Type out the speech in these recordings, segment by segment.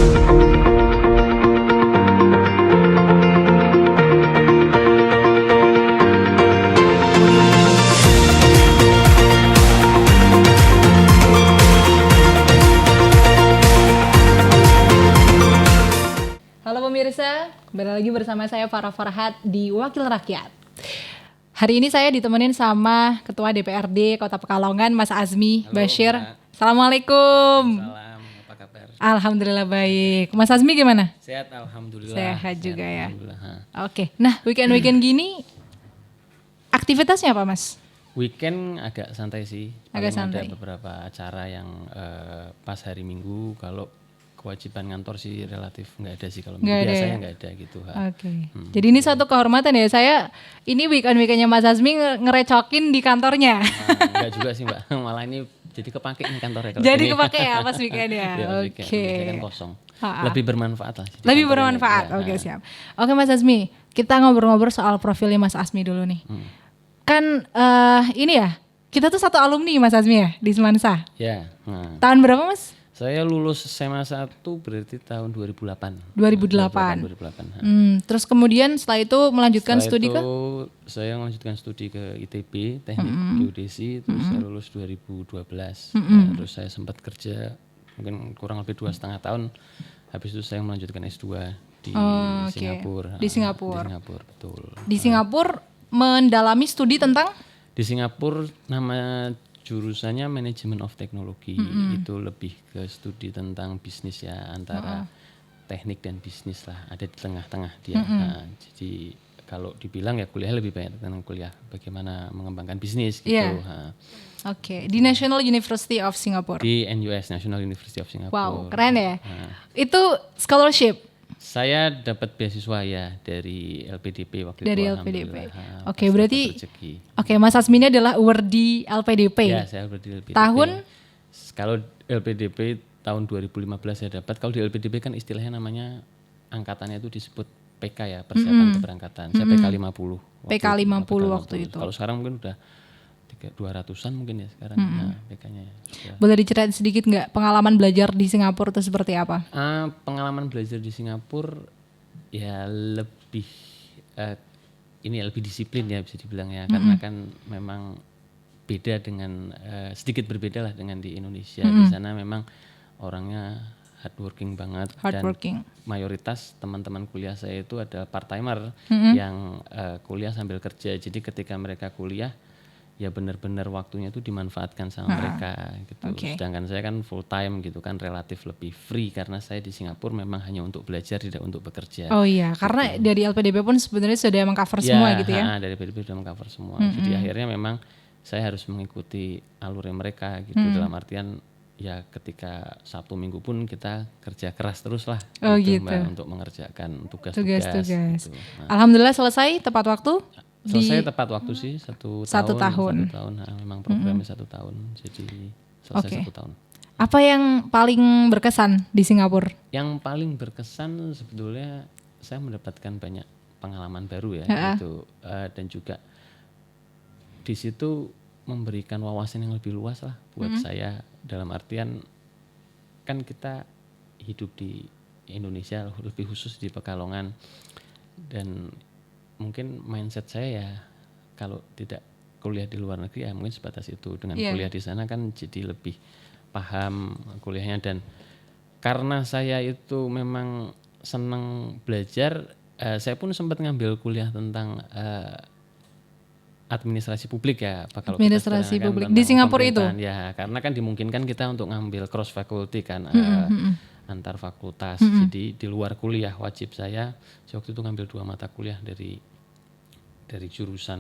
Halo pemirsa, kembali lagi bersama saya Farah Farhat di Wakil Rakyat. Hari ini saya ditemenin sama Ketua DPRD Kota Pekalongan, Mas Azmi Bashir. Mbak. Assalamualaikum. Salam, apa kabar? Alhamdulillah baik. Mas Azmi gimana? Sehat, alhamdulillah. Sehat juga ya. Alhamdulillah. Oke, nah weekend gini aktivitasnya apa Mas? Weekend agak santai sih. Agak Paling santai. Ada beberapa acara yang pas hari Minggu. Kalau kewajiban kantor sih relatif nggak ada sih kalau Nggak ada biasanya ya? nggak ada gitu. Oke. Jadi ini satu kehormatan ya. Saya ini weekendnya Mas Azmi ngerecokin di kantornya. Nggak juga sih Mbak. Malah ini jadi kepake nih kantornya. Kalau Jadi gini. kepake ya pas weekend ya. Iya, weekend. Oke. Biasanya kan kosong. Ha-ha. Lebih bermanfaat lah. di Lebih kantor bermanfaat. ini. Ya, Oke, siap. Oke Mas Azmi, kita ngobrol-ngobrol soal profilnya Mas Azmi dulu nih. Kan ini ya, kita tuh satu alumni Mas Azmi ya di Semansa. Ya. Nah, Tahun berapa Mas? saya lulus SMA 1 berarti tahun 2008. 2008. 2008. Terus kemudian setelah itu melanjutkan Setelah studi itu, ke? saya melanjutkan studi ke ITB, Teknik Geodesi, terus saya lulus 2012. Nah, terus saya sempat kerja mungkin kurang lebih 2,5 tahun. Habis itu saya melanjutkan S2 di Oke. Singapura. Di Singapura. Di Singapura, betul. Di Singapura mendalami studi tentang? Di Singapura nama jurusannya Manajemen of Technology. Itu lebih ke studi tentang bisnis ya, antara teknik dan bisnis lah, ada di tengah-tengah dia. Nah, jadi kalau dibilang ya kuliah lebih banyak tentang kuliah bagaimana mengembangkan bisnis gitu. Iya. Nah, Oke, di National University of Singapore. di NUS, National University of Singapore. Wow, keren ya. Itu scholarship Saya dapat beasiswa ya dari LPDP waktu dari itu. LPDP. alhamdulillah. Oke, Pas berarti dapat rezeki. oke, Mas Azmi ini adalah awardee LPDP. Ya, saya berdiri LPDP. Tahun? Kalau LPDP tahun 2015 saya dapat. Kalau di LPDP kan istilahnya namanya angkatannya itu disebut PK ya, persiapan keberangkatan. Saya PK 50. PK 50 waktu itu. Kalau sekarang mungkin udah 200-an mungkin ya sekarang. Nah, PK-nya ya. Boleh diceritain sedikit nggak pengalaman belajar di Singapura itu seperti apa? Pengalaman belajar di Singapura ya lebih ini ya, lebih disiplin ya bisa dibilang ya, karena kan memang beda dengan sedikit berbeda lah dengan di Indonesia. Di sana memang orangnya hardworking banget. Hardworking. Dan mayoritas teman-teman kuliah saya itu adalah part timer yang kuliah sambil kerja. Jadi ketika mereka kuliah ya benar-benar waktunya itu dimanfaatkan sama mereka gitu. Oke. Sedangkan saya kan full time gitu kan, relatif lebih free karena saya di Singapura memang hanya untuk belajar, tidak untuk bekerja. Oh iya, karena dari LPDP pun sebenarnya sudah mengcover semua gitu ya. Dari PDB sudah mengcover semua. Jadi akhirnya memang saya harus mengikuti alurnya mereka gitu, dalam artian ya ketika Sabtu Minggu pun kita kerja keras terus lah gitu. Mbak, untuk mengerjakan tugas-tugas. Tugas-tugas. Gitu. Alhamdulillah selesai tepat waktu. Selesai tepat waktu sih, satu tahun. tahun. Nah, memang programnya 1 tahun, jadi selesai 1 tahun. Apa yang paling berkesan di Singapura? Yang paling berkesan sebetulnya saya mendapatkan banyak pengalaman baru ya, gitu. Dan juga di situ memberikan wawasan yang lebih luas lah buat saya, dalam artian kan kita hidup di Indonesia, lebih khusus di Pekalongan, dan mungkin mindset saya ya kalau tidak kuliah di luar negeri ya mungkin sebatas itu. Dengan kuliah di sana kan jadi lebih paham kuliahnya, dan karena saya itu memang senang belajar, saya pun sempat ngambil kuliah tentang administrasi publik ya, kalau Administrasi kita publik kan di Singapura itu. ya, karena kan dimungkinkan kita untuk ngambil cross faculty kan, antar fakultas. Jadi di luar kuliah wajib saya waktu itu ngambil 2 mata kuliah dari jurusan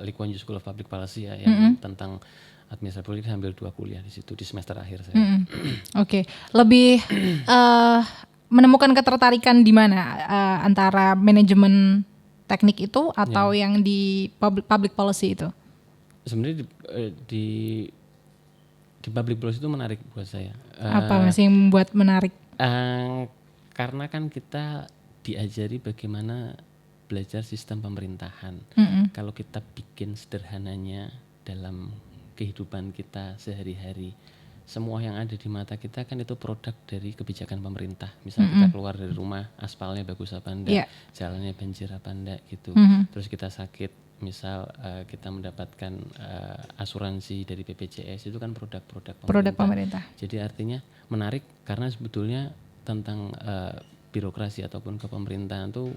Lee Kuan Yew School of Public Policy ya, yang tentang administrasi politik, ambil 2 kuliah di situ di semester akhir saya. Oke, lebih menemukan ketertarikan di mana antara manajemen teknik itu atau yang di public policy itu? Sebenarnya di public policy itu menarik buat saya. Apa masih yang membuat menarik? Karena kan kita diajari bagaimana belajar sistem pemerintahan. Kalau kita bikin sederhananya dalam kehidupan kita sehari-hari, semua yang ada di mata kita kan itu produk dari kebijakan pemerintah. Misal kita keluar dari rumah, aspalnya bagus apa enggak, jalannya banjir apa enggak gitu. Terus kita sakit, misal kita mendapatkan asuransi dari BPJS, itu kan produk-produk pemerintah. Jadi artinya menarik karena sebetulnya tentang birokrasi ataupun kepemerintahan itu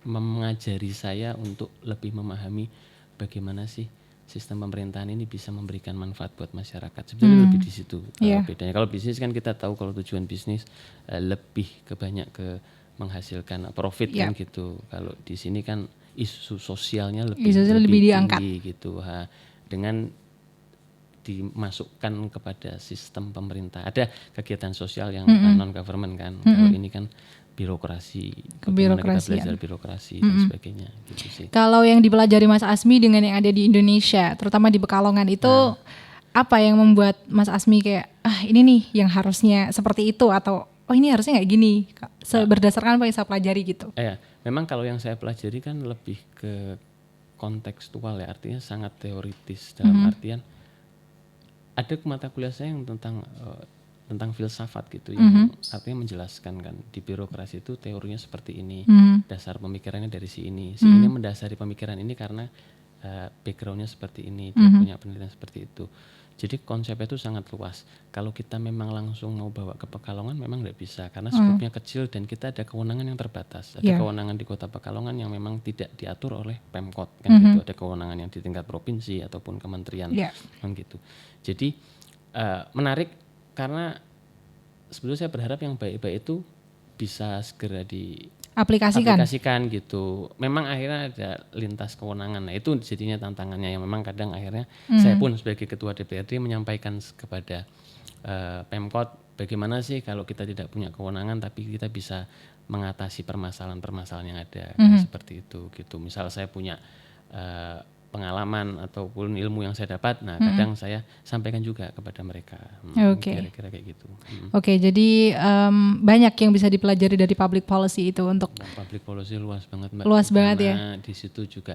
mengajari saya untuk lebih memahami bagaimana sih sistem pemerintahan ini bisa memberikan manfaat buat masyarakat. Sebenarnya lebih di situ bedanya. Kalau bisnis kan kita tahu kalau tujuan bisnis lebih banyak ke menghasilkan profit kan gitu. Kalau di sini kan isu sosialnya lebih diangkat tinggi gitu. Dengan dimasukkan kepada sistem pemerintah. Ada kegiatan sosial yang non government kan. Kalau ini kan birokrasi, bagaimana kita belajar birokrasi dan sebagainya gitu sih. Kalau yang dipelajari Mas Azmi dengan yang ada di Indonesia, terutama di Pekalongan itu apa yang membuat Mas Azmi kayak ini nih yang harusnya seperti itu, atau ini harusnya nggak gini, berdasarkan apa yang saya pelajari gitu? Memang kalau yang saya pelajari kan lebih ke kontekstual ya, artinya sangat teoritis dalam artian ada mata kuliah saya yang tentang filsafat gitu, yang artinya menjelaskan kan di birokrasi itu teorinya seperti ini, dasar pemikirannya dari ini mendasari pemikiran ini karena backgroundnya seperti ini, dia punya penelitian seperti itu. Jadi konsepnya itu sangat luas. Kalau kita memang langsung mau bawa ke Pekalongan memang nggak bisa karena skopnya kecil dan kita ada kewenangan yang terbatas. Ada kewenangan di Kota Pekalongan yang memang tidak diatur oleh Pemkot kan gitu. Ada kewenangan yang di tingkat provinsi ataupun kementerian kan gitu. Jadi menarik karena sebetulnya saya berharap yang baik-baik itu bisa segera diaplikasikan gitu. Memang akhirnya ada lintas kewenangan. Nah itu jadinya tantangannya yang memang kadang akhirnya saya pun sebagai ketua DPRD menyampaikan kepada Pemkot bagaimana sih kalau kita tidak punya kewenangan tapi kita bisa mengatasi permasalahan-permasalahan yang ada seperti itu gitu. Misal saya punya pengalaman ataupun ilmu yang saya dapat, kadang saya sampaikan juga kepada mereka. Kira-kira kayak gitu. Jadi banyak yang bisa dipelajari dari public policy itu untuk. Public policy luas banget Mbak. Luas banget ya. Di situ juga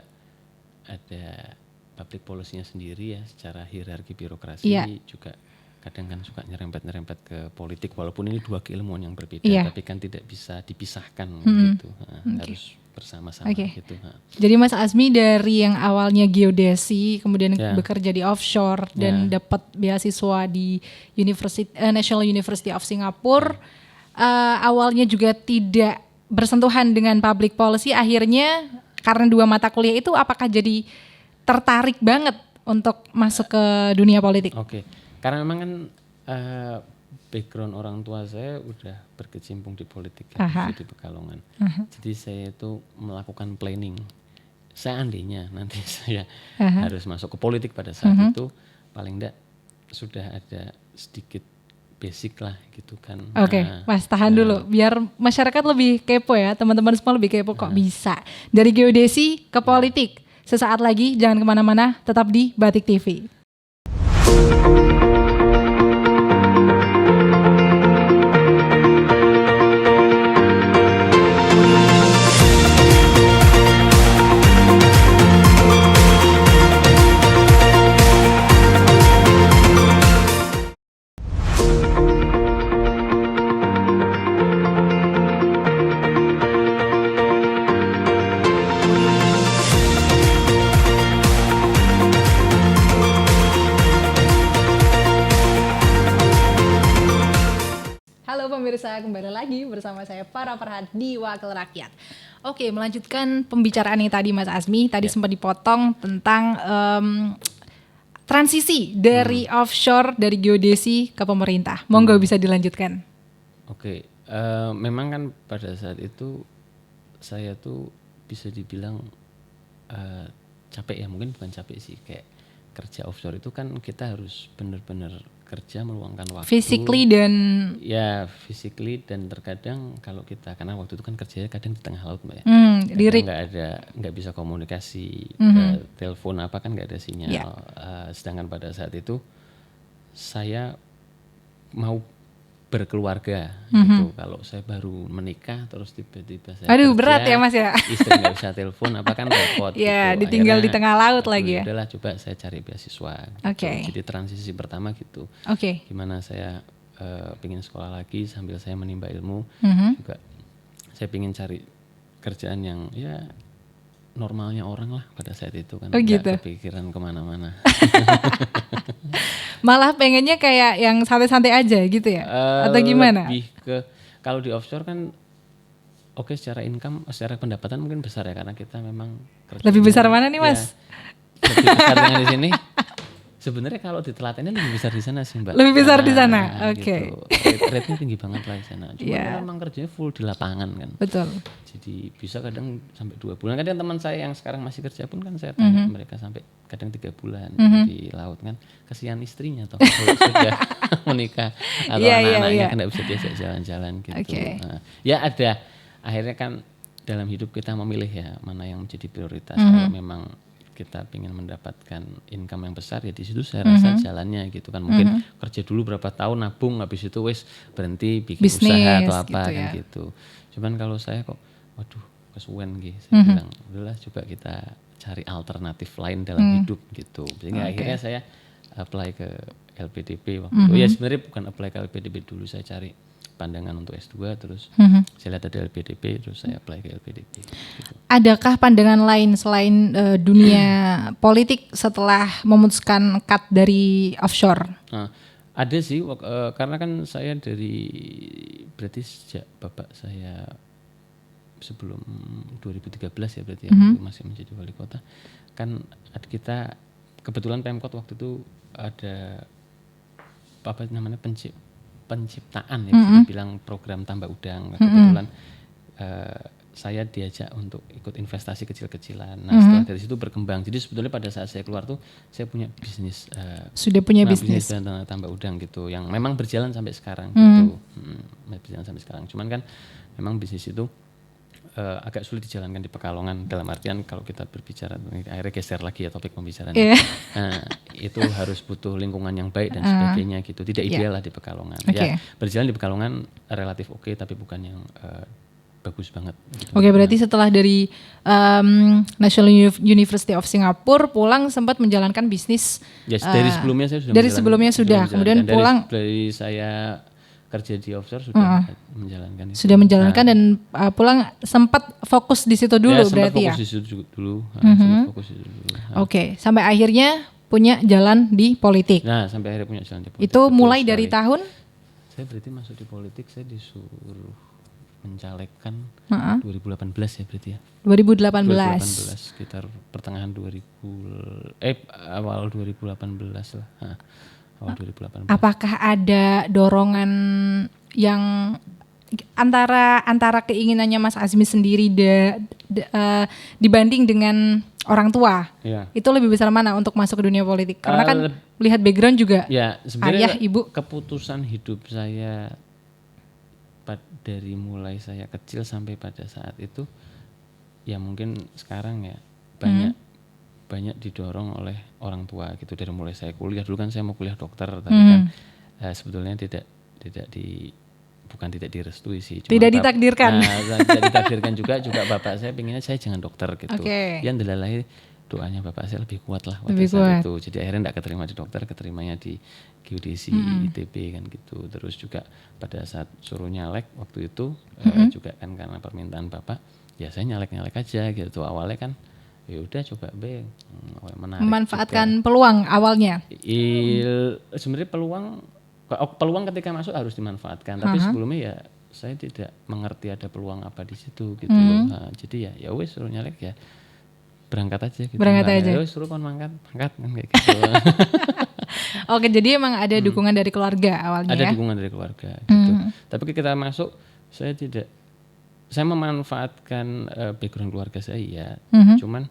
ada public policy-nya sendiri ya, secara hierarki birokrasi juga kadang kan suka nyerempet-nyerempet ke politik, walaupun ini dua keilmuan yang berbeda, tapi kan tidak bisa dipisahkan gitu. Harus bersama-sama gitu. Jadi Mas Azmi dari yang awalnya geodesi, kemudian bekerja di offshore dan dapat beasiswa di National University of Singapore, awalnya juga tidak bersentuhan dengan public policy, akhirnya karena dua mata kuliah itu apakah jadi tertarik banget untuk masuk ke dunia politik? Karena memang kan background orang tua saya udah berkecimpung di politik di Pekalongan. Jadi saya itu melakukan planning. Saya andainya nanti saya harus masuk ke politik pada saat itu, paling enggak sudah ada sedikit basic lah gitu kan. Mas tahan dulu biar masyarakat lebih kepo ya, teman-teman semua lebih kepo kok bisa dari geodesi ke politik. Sesaat lagi jangan kemana-mana, tetap di Batik TV. Pemirsa, kembali lagi bersama saya Farah Farhat di Wakil Rakyat. Melanjutkan pembicaraan yang tadi Mas Azmi, tadi sempat dipotong tentang transisi dari offshore, dari geodesi ke pemerintah. Monggo bisa dilanjutkan. Memang kan pada saat itu saya tuh bisa dibilang capek ya, mungkin bukan capek sih, kayak kerja offshore itu kan kita harus benar-benar kerja meluangkan waktu physically dan terkadang kalau kita, karena waktu itu kan kerjanya kadang di tengah laut Mbak ya, nggak bisa komunikasi, telepon apa kan nggak ada sinyal. Sedangkan pada saat itu saya mau berkeluarga gitu. Kalau saya baru menikah terus tiba-tiba saya Aduh, kerja, berat ya Mas ya. istri nggak bisa telepon, apa kan repot Ya, gitu. ditinggal di Akhirnya, tengah laut aduh, lagi ya. Udahlah coba saya cari beasiswa. Gitu. Oke. Jadi transisi pertama gitu. Oke. Gimana saya pengen sekolah lagi sambil saya menimba ilmu, juga saya pengen cari kerjaan yang ya normalnya orang lah pada saat itu kan, nggak gitu. kepikiran kemana-mana. Malah pengennya kayak yang santai-santai aja gitu ya? Atau gimana? Lebih ke kalau di offshore kan oke, secara income, secara pendapatan mungkin besar ya karena kita memang kerjanya, Lebih besar mana nih Mas? Ya, lebih besar dengan di sini. Sebenarnya kalau ditelatennya lebih besar di sana sih Mbak. Lebih besar di sana, oke. Gitu. Rate-nya tinggi banget lah di sana. Cuma Yeah. memang kerjanya full di lapangan kan. Betul. Jadi bisa kadang sampai 2 bulan. Kadang teman saya yang sekarang masih kerja pun kan saya tanya mereka sampai kadang 3 bulan di laut kan. Kasihan istrinya toh kalau sudah menikah atau anak-anaknya kan nggak bisa diajak jalan-jalan gitu. Okay. Nah, ya ada akhirnya kan dalam hidup kita memilih ya mana yang menjadi prioritas. Kalau memang kita ingin mendapatkan income yang besar ya di situ saya rasa jalannya gitu kan. Mungkin kerja dulu berapa tahun nabung, habis itu wes berhenti bikin Bisnis, usaha atau apa gitu kan ya. gitu. Cuman kalau saya kok waduh kesuwen gitu, saya bilang udahlah coba kita cari alternatif lain dalam hidup gitu. Sehingga akhirnya saya apply ke LPDP waktu itu. Ya sebenarnya bukan apply ke LPDP dulu, saya cari pandangan untuk S2 terus saya lihat ada LPDP terus saya apply ke LPDP gitu. Adakah pandangan lain selain dunia politik setelah memutuskan cut dari offshore? Nah, ada sih karena kan saya berarti sejak bapak saya sebelum 2013 ya berarti ya masih menjadi wali kota kan kita kebetulan Pemkot waktu itu ada apa namanya penciptaan ya bisa dibilang program tambak udang. Kebetulan saya diajak untuk ikut investasi kecil-kecilan. Nah setelah dari situ berkembang. Jadi sebetulnya pada saat saya keluar tuh saya punya bisnis. Sudah punya bisnis tambak udang gitu, yang memang berjalan sampai sekarang gitu. Berjalan sampai sekarang. Cuman kan memang bisnis itu agak sulit dijalankan di Pekalongan dalam artian kalau kita berbicara akhirnya geser lagi ya topik pembicaraan. Nah, itu harus butuh lingkungan yang baik dan sebagainya gitu. Tidak ideal lah di Pekalongan. Ya berjalan di Pekalongan relatif oke, tapi bukan yang bagus banget. Gitu. Oke, berarti setelah dari National University of Singapore pulang sempat menjalankan bisnis. Yes, dari sebelumnya saya sudah. Dari sebelumnya sudah, kemudian pulang. Dari saya kerja di offshore sudah menjalankan. Sudah menjalankan dan pulang sempat fokus di situ dulu berarti ya. Sempat fokus di situ dulu. Oke, sampai akhirnya punya jalan di politik. Nah, sampai akhirnya punya jalan di politik. Itu mulai dari tahun? Saya berarti masuk di politik saya disuruh mencalekkan 2018 ya berarti ya. 2018 sekitar pertengahan awal 2018 lah. Awal 2018. Apakah ada dorongan yang antara keinginannya Mas Azmi sendiri dibanding dengan orang tua? Ya. Itu lebih besar mana untuk masuk ke dunia politik? Karena kan lihat background juga ya, sebenarnya ayah, ibu. Keputusan hidup saya dari mulai saya kecil sampai pada saat itu ya mungkin sekarang ya banyak didorong oleh orang tua gitu. Dari mulai saya kuliah dulu kan saya mau kuliah dokter tapi kan sebetulnya bukan tidak direstui sih, tidak ditakdirkan. Tidak ditakdirkan juga bapak saya pengennya saya jangan dokter gitu. Yang dilalai doanya bapak saya lebih kuat lah pada saat itu. Jadi akhirnya tidak keterima di dokter, keterimanya di geodesi ITB kan gitu. Terus juga pada saat suruh nyalek waktu itu juga kan karena permintaan bapak, ya saya nyalek aja gitu. Awalnya kan ya udah coba menarik memanfaatkan juga peluang awalnya. Sebenarnya peluang ketika masuk harus dimanfaatkan, tapi sebelumnya ya saya tidak mengerti ada peluang apa di situ gitu loh. Nah, jadi ya wes suruh nyalek ya berangkat aja gitu. Ya wes suruh mangkat kan kayak gitu. Oke, jadi emang ada dukungan dari keluarga awalnya. Ada dukungan dari keluarga gitu. Tapi kita masuk saya memanfaatkan background keluarga saya ya. Cuman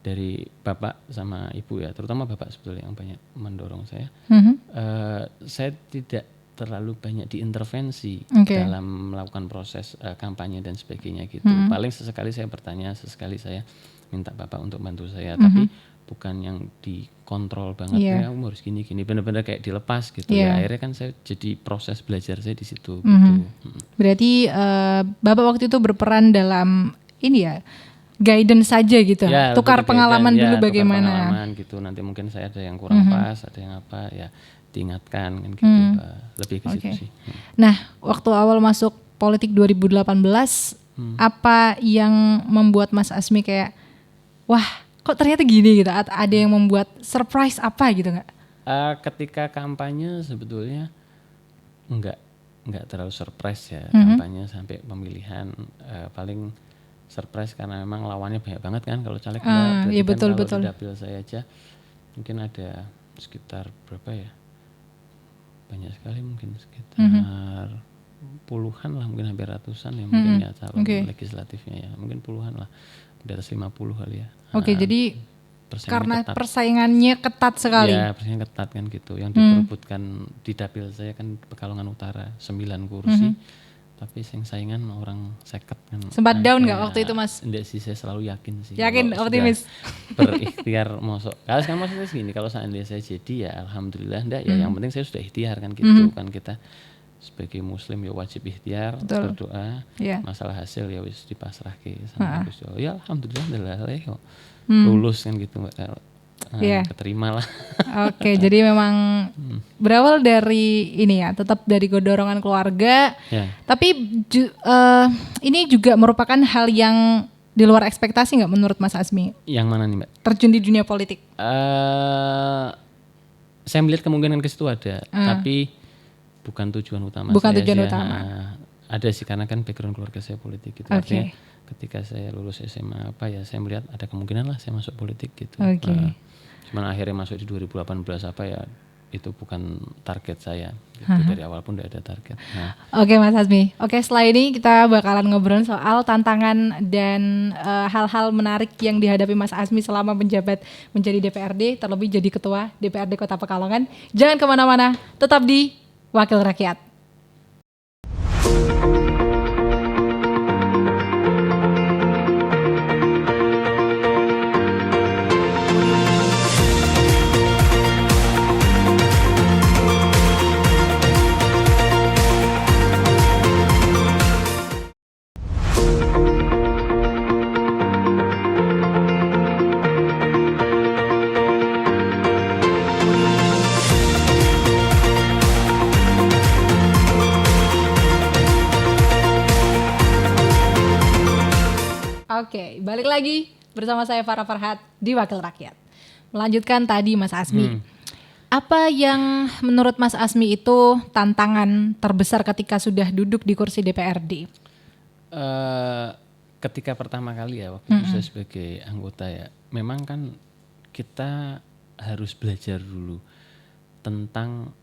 dari bapak sama ibu ya, terutama bapak sebetulnya yang banyak mendorong saya. Saya tidak terlalu banyak diintervensi dalam melakukan proses kampanye dan sebagainya gitu. Paling sesekali saya bertanya, sesekali saya minta bapak untuk bantu saya. Tapi bukan yang dikontrol banget ya kamu harus gini benar-benar kayak dilepas gitu ya. Akhirnya kan saya jadi proses belajar saya di situ gitu. Berarti Bapak waktu itu berperan dalam ini ya, guidance saja gitu, ya, tukar pengalaman dulu tukar bagaimana pengalaman gitu, nanti mungkin saya ada yang kurang pas, ada yang apa ya diingatkan kan gitu. Lebih ke situ sih. Nah waktu awal masuk politik 2018 apa yang membuat Mas Azmi kayak wah kok ternyata gini gitu, ada yang membuat surprise apa gitu nggak? Ketika kampanye sebetulnya nggak terlalu surprise ya. Kampanye sampai pemilihan paling surprise karena memang lawannya banyak banget kan kalau caleg. Iya betul. Kalau di dapil saya aja mungkin ada sekitar berapa ya, banyak sekali, mungkin sekitar puluhan lah, mungkin hampir ratusan ya mungkin ya calon legislatifnya ya, mungkin puluhan lah, di atas 50 kali ya. Jadi karena persaingannya ketat sekali. Ya, persaingan ketat kan gitu. Yang diperebutkan di dapil saya kan Pekalongan Utara 9 kursi. Tapi saingan orang 50 kan. Sempat down nggak waktu itu Mas? Enggak sih, saya selalu yakin sih. Yakin, optimis. Berikhtiar masuk. Kalau sekarang maksudnya segini, kalau seandainya saya jadi ya alhamdulillah enggak ya. Yang penting saya sudah ikhtiar kan gitu kan, kita sebagai muslim ya wajib ikhtiar, berdoa. Masalah hasil ya wis dipasrahke sama Gusti Allah. Ya alhamdulillah kok lulus kan gitu, keterima lah. Oke, jadi memang berawal dari ini ya, tetap dari dorongan keluarga. Tapi ini juga merupakan hal yang di luar ekspektasi nggak menurut Mas Azmi? Yang mana nih Mbak? Terjun di dunia politik. Saya melihat kemungkinan ke situ ada, tapi bukan tujuan utama. Bukan saya tujuan sih, utama. Ada sih karena kan background keluarga saya politik gitu. Artinya ketika saya lulus SMA saya melihat ada kemungkinan lah saya masuk politik gitu. Cuman akhirnya masuk di 2018 itu bukan target saya gitu. Dari awal pun tidak ada target. Oke Mas Azmi. Oke, setelah ini kita bakalan ngobrol soal tantangan dan hal-hal menarik yang dihadapi Mas Azmi selama menjabat menjadi DPRD, terlebih jadi ketua DPRD Kota Pekalongan. Jangan kemana-mana, tetap di Wakil Rakyat. Oke, balik lagi bersama saya Farah Farhat di Wakil Rakyat. Melanjutkan tadi Mas Azmi. Apa yang menurut Mas Azmi itu tantangan terbesar ketika sudah duduk di kursi DPRD? Ketika pertama kali ya, waktu itu saya sebagai anggota ya, memang kan kita harus belajar dulu tentang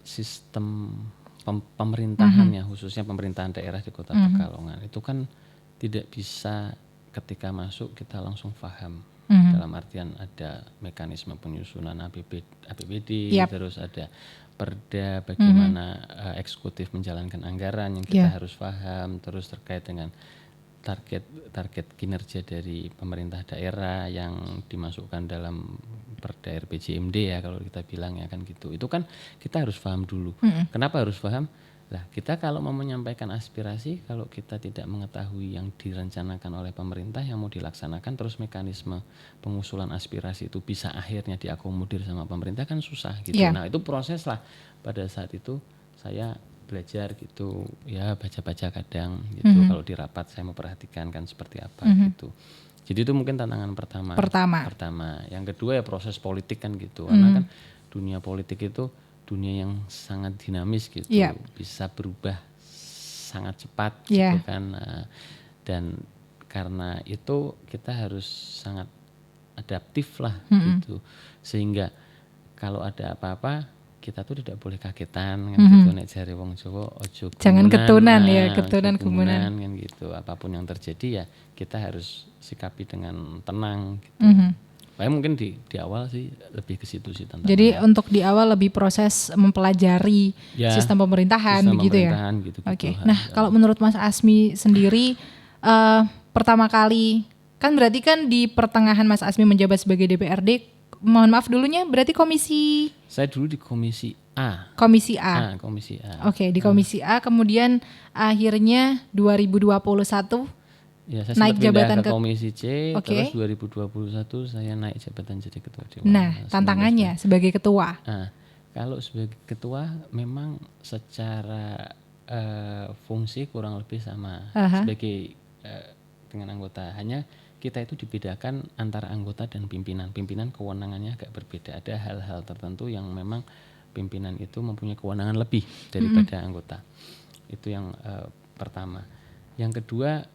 sistem pemerintahan ya, khususnya pemerintahan daerah di Kota Pekalongan. Itu kan tidak bisa ketika masuk kita langsung paham. Dalam artian ada mekanisme penyusunan APBD, terus ada perda, bagaimana eksekutif menjalankan anggaran yang kita harus paham, terus terkait dengan target kinerja dari pemerintah daerah yang dimasukkan dalam perda RPJMD ya kalau kita bilang ya kan gitu. Itu kan kita harus paham dulu. Kenapa harus paham? Lah kita kalau mau menyampaikan aspirasi, kalau kita tidak mengetahui yang direncanakan oleh pemerintah yang mau dilaksanakan, terus mekanisme pengusulan aspirasi itu bisa akhirnya diakomodir sama pemerintah kan susah gitu. Nah itu proses lah. Pada saat itu saya belajar gitu ya, baca-baca kadang gitu. Kalau di rapat saya memperhatikan kan seperti apa gitu. Jadi itu mungkin tantangan pertama. Yang kedua ya proses politik kan gitu. Karena kan dunia politik itu dunia yang sangat dinamis gitu, bisa berubah sangat cepat gitu kan, dan karena itu kita harus sangat adaptif lah gitu, sehingga kalau ada apa-apa kita tuh tidak boleh kagetan kan gitu, nek jare wong Jawa ojo jangan ketunan ya, ketunan kan gitu, apapun yang terjadi ya kita harus sikapi dengan tenang gitu. Mungkin di awal sih lebih ke situ sih tantangannya. Jadi untuk di awal lebih proses mempelajari sistem pemerintahan begitu ya. Gitu. Oke. Nah, kalau menurut Mas Azmi sendiri pertama kali Kan berarti kan di pertengahan Mas Azmi menjabat sebagai DPRD, mohon maaf dulunya berarti komisi Saya dulu di Komisi A. Komisi A. Komisi A. Oke, di Komisi A, kemudian akhirnya 2021 Ya, saya naik sempat jabatan pindah ke Komisi C, Oke. terus 2021 saya naik jabatan jadi ketua dewan. Nah, tantangannya sebagai ketua. Nah, kalau sebagai ketua memang secara fungsi kurang lebih sama sebagai dengan anggota. Hanya kita itu dibedakan antara anggota dan pimpinan. Pimpinan kewenangannya agak berbeda. Ada hal-hal tertentu yang memang pimpinan itu mempunyai kewenangan lebih daripada anggota. Itu yang pertama. Yang kedua,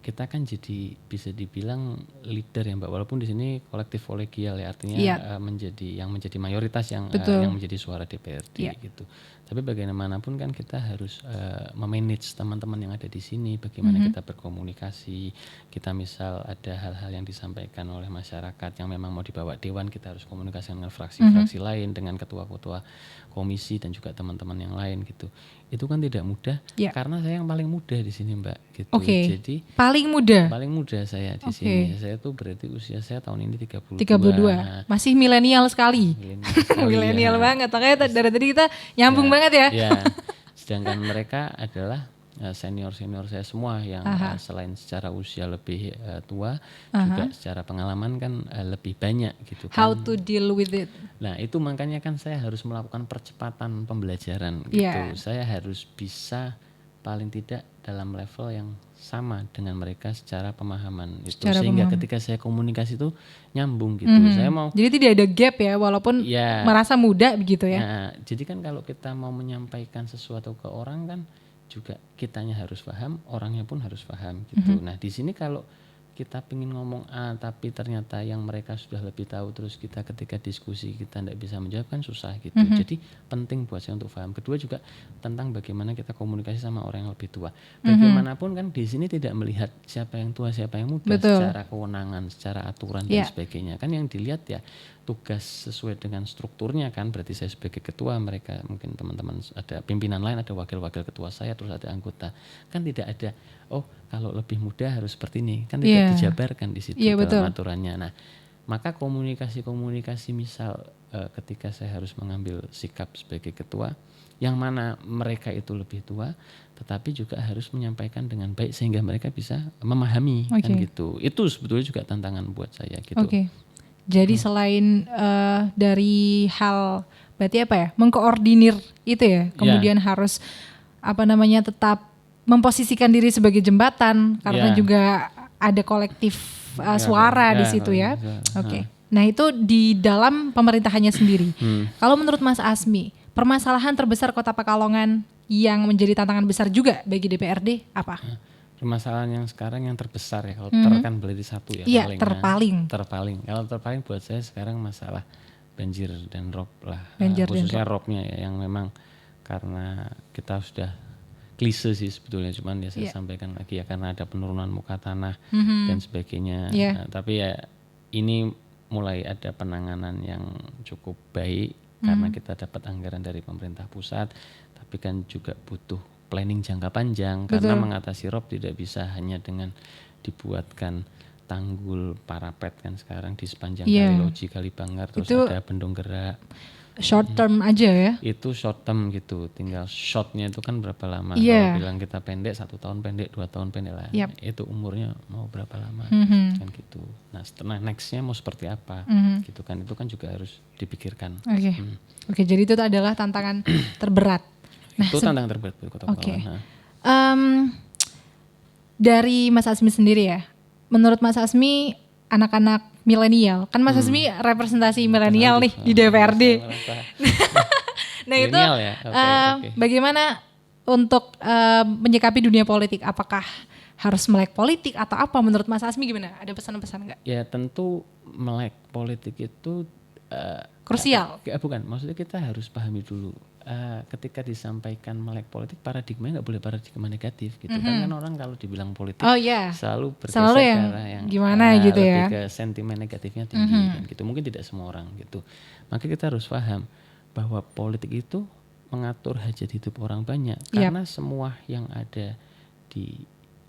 kita kan jadi bisa dibilang leader ya Mbak, walaupun di sini kolektif kolegial ya, artinya menjadi mayoritas yang menjadi suara DPRD gitu. Tapi bagaimanapun kan kita harus memanage teman-teman yang ada di sini, bagaimana kita berkomunikasi. Kita misal ada hal-hal yang disampaikan oleh masyarakat yang memang mau dibawa dewan, kita harus komunikasi dengan fraksi-fraksi lain, dengan ketua-ketua komisi dan juga teman-teman yang lain gitu. Itu kan tidak mudah karena saya yang paling muda di sini Mbak gitu. Jadi paling muda saya di sini. Saya tuh berarti usia saya tahun ini 32. Masih milenial sekali. Milenial banget. Makanya dari tadi kita nyambung banget ya. Ya. Sedangkan mereka adalah senior-senior saya semua yang selain secara usia lebih tua, juga secara pengalaman kan lebih banyak gitu kan. How to deal with it. Nah itu makanya kan saya harus melakukan percepatan pembelajaran gitu. Saya harus bisa paling tidak dalam level yang sama dengan mereka secara pemahaman itu, sehingga ketika saya komunikasi itu nyambung gitu. Saya mau jadi tidak ada gap ya, walaupun merasa muda begitu ya. Nah, jadi kan kalau kita mau menyampaikan sesuatu ke orang kan juga kitanya harus paham, orangnya pun harus paham gitu. Nah di sini kalau kita pengen ngomong A tapi ternyata yang mereka sudah lebih tahu, terus kita ketika diskusi kita tidak bisa menjawab kan susah gitu. Jadi penting buat saya untuk paham. Kedua juga tentang bagaimana kita komunikasi sama orang yang lebih tua. Bagaimanapun kan di sini tidak melihat siapa yang tua siapa yang muda. Secara kewenangan, secara aturan dan sebagainya. Kan yang dilihat ya tugas sesuai dengan strukturnya kan. Berarti saya sebagai ketua, mereka mungkin teman-teman ada pimpinan lain, ada wakil-wakil ketua saya, terus ada anggota. Kan tidak ada kalau lebih muda harus seperti ini, kan tidak dijabarkan di situ dalam aturannya. Nah, maka komunikasi misal ketika saya harus mengambil sikap sebagai ketua, yang mana mereka itu lebih tua, tetapi juga harus menyampaikan dengan baik sehingga mereka bisa memahami kan gitu. Itu sebetulnya juga tantangan buat saya gitu. Jadi selain dari hal berarti mengkoordinir itu ya, kemudian harus tetap memposisikan diri sebagai jembatan karena juga ada kolektif suara di situ ya. Nah itu di dalam pemerintahannya sendiri. Kalau menurut Mas Azmi, permasalahan terbesar Kota Pekalongan yang menjadi tantangan besar juga bagi DPRD apa? Permasalahan yang sekarang yang terbesar ya, kalau kan berarti satu ya. Iya, terpaling. Kalau terpaling buat saya sekarang masalah banjir dan rob lah. dan Khususnya robnya ya, yang memang karena kita sudah klise sih sebetulnya, cuman ya saya sampaikan lagi ya karena ada penurunan muka tanah dan sebagainya. Nah, tapi ya ini mulai ada penanganan yang cukup baik karena kita dapat anggaran dari pemerintah pusat, tapi kan juga butuh planning jangka panjang. Karena mengatasi rob tidak bisa hanya dengan dibuatkan tanggul parapet kan sekarang di sepanjang Kali Loji, Kali Bangar, terus ada bendung gerak. Short term aja ya? Itu short term gitu, tinggal shotnya itu kan berapa lama. Kalau bilang kita pendek 1 tahun pendek, 2 tahun pendek lah. Itu umurnya mau berapa lama kan gitu. Nah setelah nextnya mau seperti apa gitu kan, itu kan juga harus dipikirkan. Oke, jadi itu adalah tantangan terberat. Nah, itu tantangan terberat buat Kota Pekalongan. Dari Mas Azmi sendiri ya, menurut Mas Azmi anak-anak milenial, kan Mas Azmi representasi milenial nih di DPRD. Nah itu bagaimana untuk menyikapi dunia politik? Apakah harus melek politik atau apa? Menurut Mas Azmi gimana? Ada pesan-pesan nggak? Ya tentu melek politik itu krusial. Bukan, maksudnya kita harus pahami dulu. Ketika disampaikan melek politik, paradigmanya nggak boleh paradigma negatif gitu. Kan orang kalau dibilang politik selalu bergeser ke arah yang gimana gitu lebih ke sentimen negatifnya tinggi kan gitu. Mungkin tidak semua orang gitu. Maka kita harus paham bahwa politik itu mengatur hajat hidup orang banyak. Karena semua yang ada di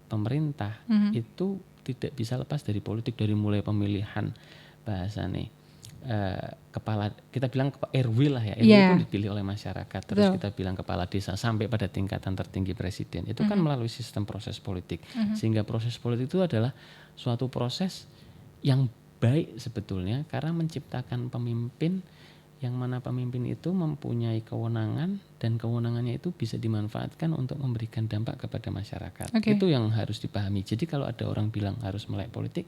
pemerintah itu tidak bisa lepas dari politik, dari mulai pemilihan bahasa nih kepala, kita bilang RW lah ya, RW itu dipilih oleh masyarakat, terus kita bilang kepala desa sampai pada tingkatan tertinggi presiden, itu kan melalui sistem proses politik, sehingga proses politik itu adalah suatu proses yang baik sebetulnya karena menciptakan pemimpin yang mana pemimpin itu mempunyai kewenangan dan kewenangannya itu bisa dimanfaatkan untuk memberikan dampak kepada masyarakat. Itu yang harus dipahami. Jadi kalau ada orang bilang harus melek politik,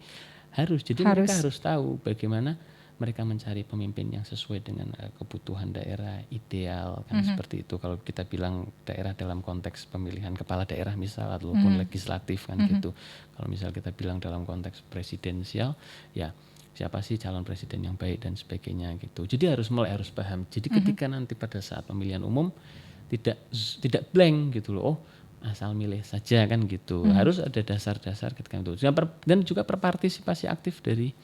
mereka harus tahu bagaimana mereka mencari pemimpin yang sesuai dengan kebutuhan daerah ideal kan seperti itu. Kalau kita bilang daerah dalam konteks pemilihan kepala daerah misal ataupun legislatif kan gitu. Kalau misal kita bilang dalam konteks presidensial, ya siapa sih calon presiden yang baik dan sebagainya gitu. Jadi harus paham. Jadi ketika nanti pada saat pemilihan umum tidak blank gitu loh. Oh, asal milih saja kan gitu. Harus ada dasar-dasar ketika itu. Dan juga berpartisipasi aktif dari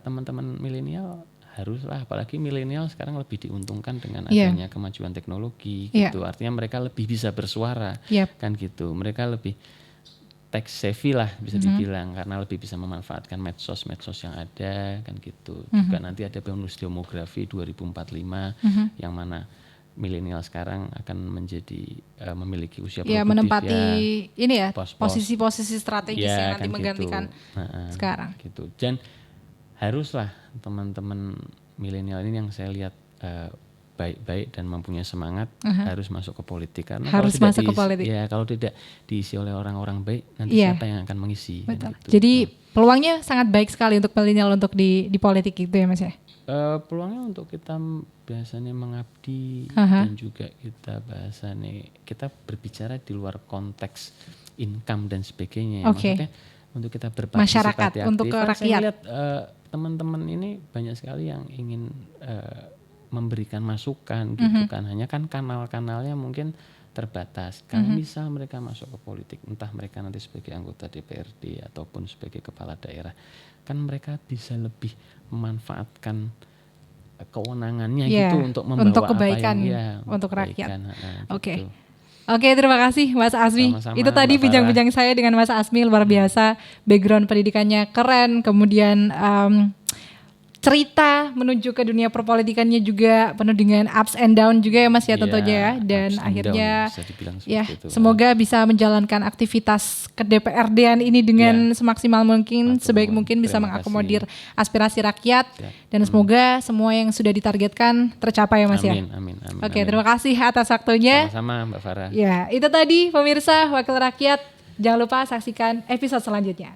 teman-teman milenial haruslah, apalagi milenial sekarang lebih diuntungkan dengan adanya kemajuan teknologi gitu. Artinya mereka lebih bisa bersuara kan gitu. Mereka lebih tech savvy lah bisa dibilang karena lebih bisa memanfaatkan medsos yang ada kan gitu. Juga nanti ada bonus demografi 2045 yang mana milenial sekarang akan menjadi memiliki usia produktif menempati ini ya posisi-posisi strategis yang nanti kan menggantikan sekarang gitu. Dan haruslah teman-teman milenial ini yang saya lihat baik-baik dan mempunyai semangat harus masuk ke politik, karena harus masuk ke politik. Ya kalau tidak diisi oleh orang-orang baik, nanti siapa yang akan mengisi? Betul. Gitu. Jadi peluangnya sangat baik sekali untuk milenial untuk di politik itu ya Mas ya. Peluangnya untuk kita biasanya mengabdi dan juga kita bahasanya kita berbicara di luar konteks income dan sebagainya. Maksudnya untuk kita berpartisipasi masyarakat, aktif. untuk ke rakyat. Saya lihat teman-teman ini banyak sekali yang ingin memberikan masukan gitu kan. Hanya kan kanal-kanalnya mungkin terbatas. Kalau misal mereka masuk ke politik, entah mereka nanti sebagai anggota DPRD ataupun sebagai kepala daerah, kan mereka bisa lebih memanfaatkan kewenangannya gitu untuk membawa untuk kebaikan untuk rakyat. Oke, terima kasih Mas Azmi. Sama-sama, itu tadi bincang-bincang saya dengan Mas Azmi, luar biasa. Background pendidikannya keren, kemudian cerita menuju ke dunia perpolitikannya juga penuh dengan ups and down juga ya Mas ya tentunya ya. Dan akhirnya semoga bisa menjalankan aktivitas ke DPRD-an ini dengan semaksimal mungkin, sebaik mungkin bisa mengakomodir aspirasi rakyat. Dan semoga semua yang sudah ditargetkan tercapai ya Mas ya. Amin. Oke, terima kasih atas waktunya. Sama-sama Mbak Farah. Ya, itu tadi pemirsa Wakil Rakyat. Jangan lupa saksikan episode selanjutnya.